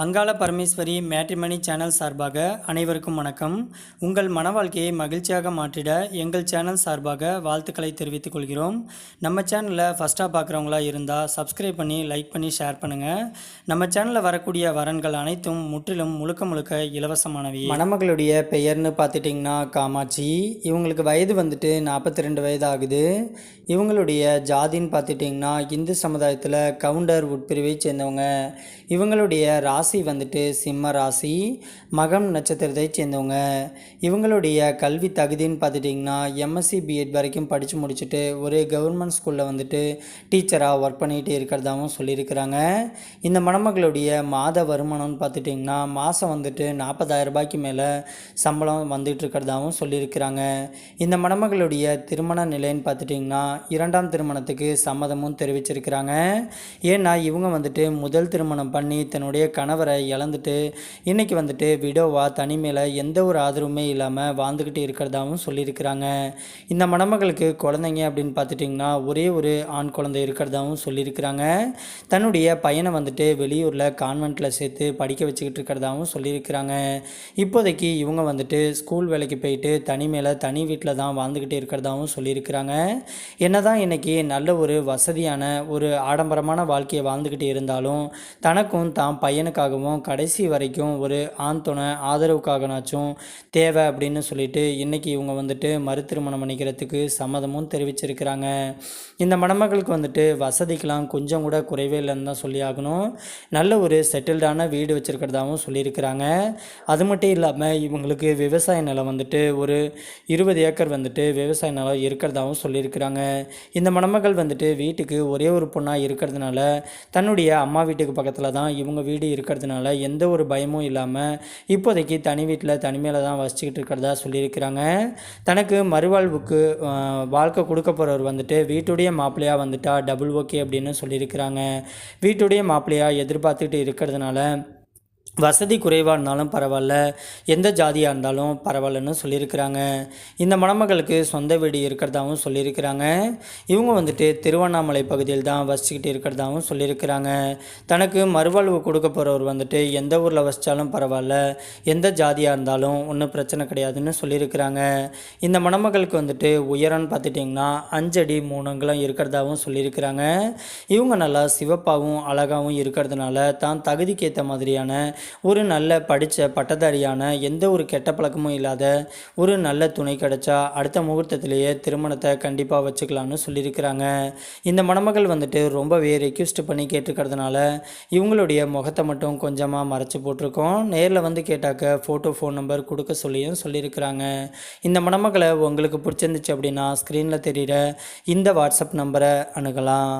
Angala Parameswari matrimony channel சார்பாக அனைவருக்கும் வணக்கம். உங்கள் மன வாழ்க்கையை மகிழ்ச்சியாக மாற்றிட எங்கள் சேனல் சார்பாக வாழ்த்துக்களை தெரிவித்துக் கொள்கிறோம். நம்ம சேனலில் ஃபஸ்ட்டாக பார்க்குறவங்களா இருந்தால் சப்ஸ்கிரைப் பண்ணி லைக் பண்ணி ஷேர் பண்ணுங்கள். நம்ம சேனலில் வரக்கூடிய வரன்கள் அனைத்தும் முற்றிலும் முழுக்க இலவசமானவை. மணமகளுடைய பெயர்னு பார்த்துட்டிங்கன்னா காமாட்சி. இவங்களுக்கு வயது வந்துட்டு 42 வயது ஆகுது. இவங்களுடைய ஜாதின்னு பார்த்துட்டிங்கன்னா இந்து சமுதாயத்தில் கவுண்டர் உட்பிரிவை சேர்ந்தவங்க. இவங்களுடைய ராசி வந்துட்டு சிம்ம ராசி, மகம் நட்சத்திரத்தை சேர்ந்தவங்க. இவங்களுடைய கல்வி தகுதின்னு பார்த்துட்டிங்கன்னா எம்எஸ்சி பிஎட் வரைக்கும் படித்து முடிச்சுட்டு ஒரு கவர்மெண்ட் ஸ்கூலில் வந்துட்டு டீச்சராக ஒர்க் பண்ணிகிட்டு இருக்கிறதாகவும் சொல்லியிருக்கிறாங்க. இந்த மணமகளுடைய மாத வருமானம்னு பார்த்துட்டிங்கன்னா மாதம் வந்துட்டு 40,000 ரூபாய்க்கு மேலே சம்பளம் வந்துட்டு இருக்கிறதாகவும் சொல்லியிருக்கிறாங்க. இந்த மணமகளுடைய திருமண நிலைன்னு பார்த்துட்டிங்கன்னா 2ஆம் திருமணத்துக்கு சம்மதமும் தெரிவிச்சிருக்கிறாங்க. ஏன்னா இவங்க வந்துட்டு முதல் திருமணம் பண்ணி தன்னுடைய கணவரை இழந்துட்டு இன்றைக்கி வந்துட்டு விடோவாக தனிமையில் எந்த ஒரு ஆதரவுமே இல்லாமல் வாழ்ந்துக்கிட்டு இருக்கிறதாகவும் சொல்லியிருக்கிறாங்க. இந்த மணமகளுக்கு குழந்தைங்க அப்படின்னு பார்த்துட்டிங்கன்னா ஒரே ஒரு ஆண் குழந்தை இருக்கிறதாகவும் சொல்லியிருக்கிறாங்க. தன்னுடைய பையனை வந்துட்டு வெளியூரில் கான்வென்ட்டில் சேர்த்து படிக்க வச்சுக்கிட்டு இருக்கிறதாகவும் சொல்லியிருக்கிறாங்க. இப்போதைக்கு இவங்க வந்துட்டு ஸ்கூல் வேலைக்கு போயிட்டு தனிமையில் தனி வீட்டில் தான் வாழ்ந்துக்கிட்டு இருக்கிறதாகவும் சொல்லியிருக்கிறாங்க. என்னதான் இன்றைக்கி நல்ல ஒரு வசதியான ஒரு ஆடம்பரமான வாழ்க்கையை வாழ்ந்துக்கிட்டு இருந்தாலும் தனக்கும் தான் பையனுக்காகவும் கடைசி வரைக்கும் ஒரு ஆண் துணை ஆதரவுக்காகனாச்சும் தேவை அப்படின்னு சொல்லிட்டு இன்றைக்கி இவங்க வந்துட்டு மறுதிருமணம் பண்ணிக்கிறதுக்கு சம்மதமும் தெரிவிச்சிருக்கிறாங்க. இந்த மணமகளுக்கு வந்துட்டு வசதிக்கெலாம் கொஞ்சம் கூட குறைவே இல்லைன்னு தான் சொல்லி ஆகணும். நல்ல ஒரு செட்டில்டான வீடு வச்சுருக்கிறதாகவும் சொல்லியிருக்கிறாங்க. அது மட்டும் இல்லாமல் இவங்களுக்கு விவசாய நிலம் வந்துட்டு ஒரு 20 ஏக்கர் வந்துட்டு விவசாய நிலம் இருக்கிறதாகவும் சொல்லியிருக்கிறாங்க. இந்த மணமகள் வந்துட்டு வீட்டுக்கு ஒரே ஒரு பொண்ணாக இருக்கிறதுனால தன்னுடைய அம்மா வீட்டுக்கு பக்கத்தில் தான் இவங்க வீடு இருக்கிறதுனால எந்த ஒரு பயமும் இல்லாமல் இப்போதைக்கு தனி வீட்டில் தனிமையில் தான் வசிச்சுக்கிட்டு இருக்கிறதா சொல்லியிருக்கிறாங்க. தனக்கு மறுவாழ்வுக்கு வாழ்க்கை கொடுக்க போகிறவர் வந்துட்டு வீட்டுடைய மாப்பிள்ளையாக வந்துட்டா டபுள் ஓகே அப்படின்னு சொல்லியிருக்கிறாங்க. வீட்டுடைய மாப்பிள்ளையாக எதிர்பார்த்துக்கிட்டு இருக்கிறதுனால வசதி குறைவாக இருந்தாலும் பரவாயில்ல, எந்த ஜாதியாக இருந்தாலும் பரவாயில்லன்னு சொல்லியிருக்கிறாங்க. இந்த மணமகளுக்கு சொந்த வீடு இருக்கிறதாகவும் சொல்லியிருக்கிறாங்க. இவங்க வந்துட்டு திருவண்ணாமலை பகுதியில் தான் வசிச்சுக்கிட்டு இருக்கிறதாகவும் சொல்லியிருக்கிறாங்க. தனக்கு மறுவாழ்வு கொடுக்க போகிறவர் வந்துட்டு எந்த ஊரில் வசித்தாலும் பரவாயில்ல, எந்த ஜாதியாக இருந்தாலும் ஒன்றும் பிரச்சனை கிடையாதுன்னு சொல்லியிருக்கிறாங்க. இந்த மணமகளுக்கு வந்துட்டு உயரம்னு பார்த்துட்டிங்கன்னா 5 அடி 3 அங்குலம் இருக்கிறதாகவும் சொல்லியிருக்கிறாங்க. இவங்க நல்லா சிவப்பாகவும் அழகாகவும் இருக்கிறதுனால தான் தகுதிக்கு ஏற்ற மாதிரியான ஒரு நல்ல படித்த பட்டதாரியான எந்த ஒரு கெட்ட பழக்கமும் இல்லாத ஒரு நல்ல துணை கிடைச்சா அடுத்த முகூர்த்தத்திலேயே திருமணத்தை கண்டிப்பாக வச்சுக்கலாம்னு சொல்லியிருக்கிறாங்க. இந்த மணமகள் வந்துட்டு ரொம்பவே ரெக்வெஸ்ட் பண்ணி கேட்டுக்கிறதுனால இவங்களுடைய முகத்தை மட்டும் கொஞ்சமாக மறைச்சி போட்டிருக்கோம். நேரில் வந்து கேட்டாக்க ஃபோன் நம்பர் கொடுக்க சொல்லியும் சொல்லியிருக்கிறாங்க. இந்த மணமகளை உங்களுக்கு பிடிச்சிருந்துச்சு அப்படின்னா ஸ்க்ரீனில் தெரிகிற இந்த வாட்ஸ்அப் நம்பரை அணுகலாம்.